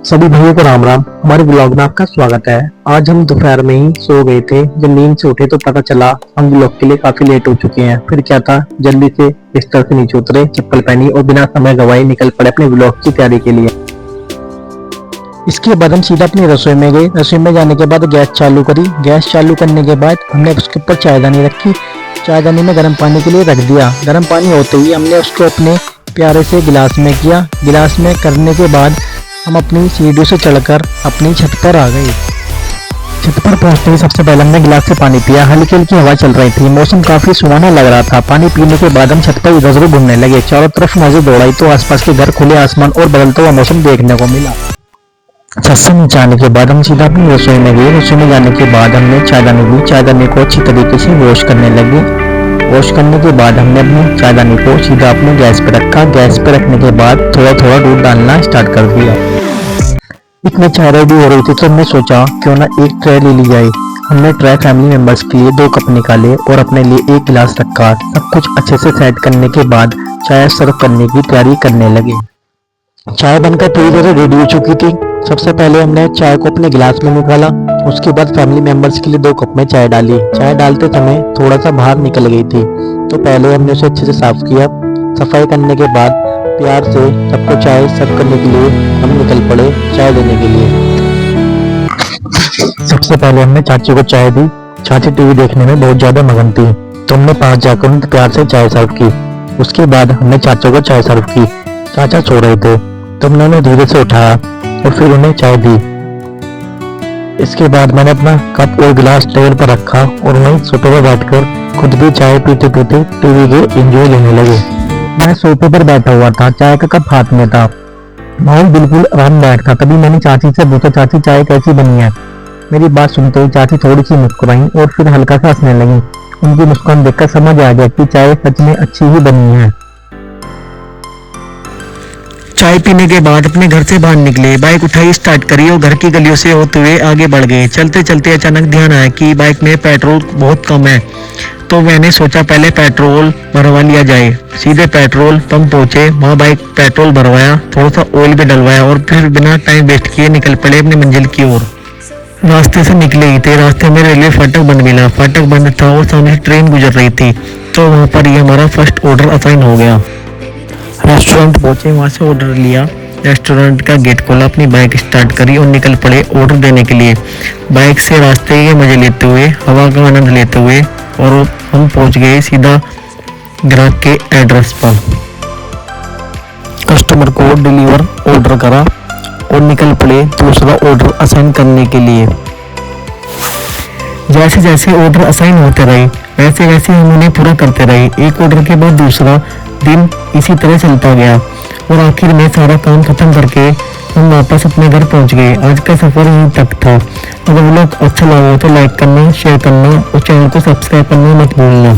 सभी भाइयों को राम राम। हमारे ब्लॉग में आपका स्वागत है। आज हम दोपहर में ही सो गए थे। जब नींद से उठे तो पता चला हम ब्लॉग के लिए काफी लेट हो चुके हैं। फिर क्या था, जल्दी से बिस्तर से नीचे उतरे, चप्पल पहनी और बिना समय गवाए निकल पड़े अपने ब्लॉग की तैयारी के लिए। इसके बाद हम सीधा अपनी रसोई में गए। रसोई में जाने के बाद गैस चालू करी। गैस चालू करने के बाद हमने उसके ऊपर चायदानी रखी। चायदानी में गर्म पानी के लिए रख दिया। गर्म पानी होते ही हमने उसको अपने प्यारे से गिलास में किया। गिलास में करने के बाद हम अपनी सीढ़ियों से चढ़कर अपनी छत पर आ गए। छत पर पहुंचते ही सबसे पहले हमने गिलास से पानी पिया। हल्की हल्की हवा चल रही थी, मौसम काफी सुहाना लग रहा था। पानी पीने के बाद हम छत पर इधर उधर घूमने लगे। चारों तरफ नजर दौड़ाई तो आसपास के घर, खुले आसमान और बदलता हुआ मौसम देखने को मिला। छत से नीचे आने के बाद हम सीधा अपनी रसोई में गए। रसोई में जाने के बाद हमने चायदानी ली। चायदानी को अच्छी तरीके से वॉश करने लगे। वॉश करने के बाद हमने अपनी चायदानी को सीधा अपने गैस पे रखा। गैस पे रखने के बाद थोड़ा थोड़ा दूध डालना स्टार्ट कर दिया। इतनी चाय रेडी हो रही थी तो हमने सोचा क्यों ना एक ट्रे ले ली जाए। हमने ट्रे फैमिली मेंबर्स के लिए 2 कप निकाले और अपने लिए 1 गिलास रखा। सब कुछ अच्छे से सेट करने के बाद चाय सर्व करने की तैयारी करने लगे। चाय बनकर पूरी तरह रेडी हो चुकी थी। सबसे पहले हमने चाय को अपने गिलास में निकाला। उसके बाद फैमिली मेंबर्स के लिए 2 कप में चाय डाली। चाय डालते समय थोड़ा सा बाहर निकल गई थी तो पहले हमने उसे अच्छे से साफ किया। सफाई करने के बाद प्यार से सबको चाय सर्व करने के लिए हम निकल पड़े चाय देने के लिए। सबसे पहले हमने चाची को चाय दी। चाची टीवी देखने में बहुत ज्यादा मगन थी तो हमने पास जाकर उन्हें प्यार से चाय सर्व की। उसके बाद हमने चाचा को चाय सर्व की। चाचा सो रहे थे तो हमने उन्हें धीरे से उठाया और फिर उन्हें चाय दी। इसके बाद मैंने अपना कप और गिलास टेबल पर रखा और वहीं सोफे पर बैठकर खुद भी चाय पीते पीते टीवी के एंजॉय लेने लगे। मैं सोफे पर बैठा हुआ था, चाय का कप हाथ में था, माहौल बिल्कुल आरामदायक था। तभी मैंने चाची से पूछा, चाची चाय कैसी बनी है? मेरी बात सुनते ही चाची थोड़ी सी मुस्कुराई और फिर हल्का सा हंसने लगी। उनकी मुस्कान देखकर समझ आ गया कि चाय सच में अच्छी ही बनी है। चाय पीने के बाद अपने घर से बाहर निकले, बाइक उठाई, स्टार्ट करी और घर की गलियों से होते हुए आगे बढ़ गए। चलते चलते अचानक ध्यान आया कि बाइक में पेट्रोल बहुत कम है तो मैंने सोचा पहले पेट्रोल भरवा लिया जाए। सीधे पेट्रोल पंप पहुंचे, वहां बाइक पेट्रोल भरवाया, थोड़ा सा ऑयल भी डलवाया और फिर बिना टाइम वेस्ट किए निकल पड़े अपनी मंजिल की ओर। रास्ते से निकले ही थे, रास्ते में रेलवे फाटक बंद मिला। फाटक बंद था और सामने ट्रेन गुजर रही थी तो वहां पर ये हमारा फर्स्ट ऑर्डर असाइन हो गया। रेस्टोरेंट पहुंचे, वहां से ऑर्डर लिया। रेस्टोरेंट का गेट खोला, अपनी बाइक स्टार्ट करी और निकल पड़े ऑर्डर देने के लिए। बाइक से रास्ते के मजे लेते हुए, हवा का आनंद लेते हुए और हम पहुंच गए सीधा ग्राहक के एड्रेस पर। कस्टमर को डिलीवर ऑर्डर करा और निकल पड़े दूसरा ऑर्डर असाइन करने के लिए। जैसे जैसे ऑर्डर असाइन होते रहे वैसे वैसे हम उन्हें पूरा करते रहे। एक ऑर्डर के बाद दूसरा दिन इसी तरह चलता गया और आखिर में सारा काम खत्म करके हम वापस अपने घर पहुंच गए। आज का सफर यहीं तक था। अगर व्लॉग अच्छा लगा तो लाइक करना, शेयर करना और चैनल को सब्सक्राइब करना मत भूलना।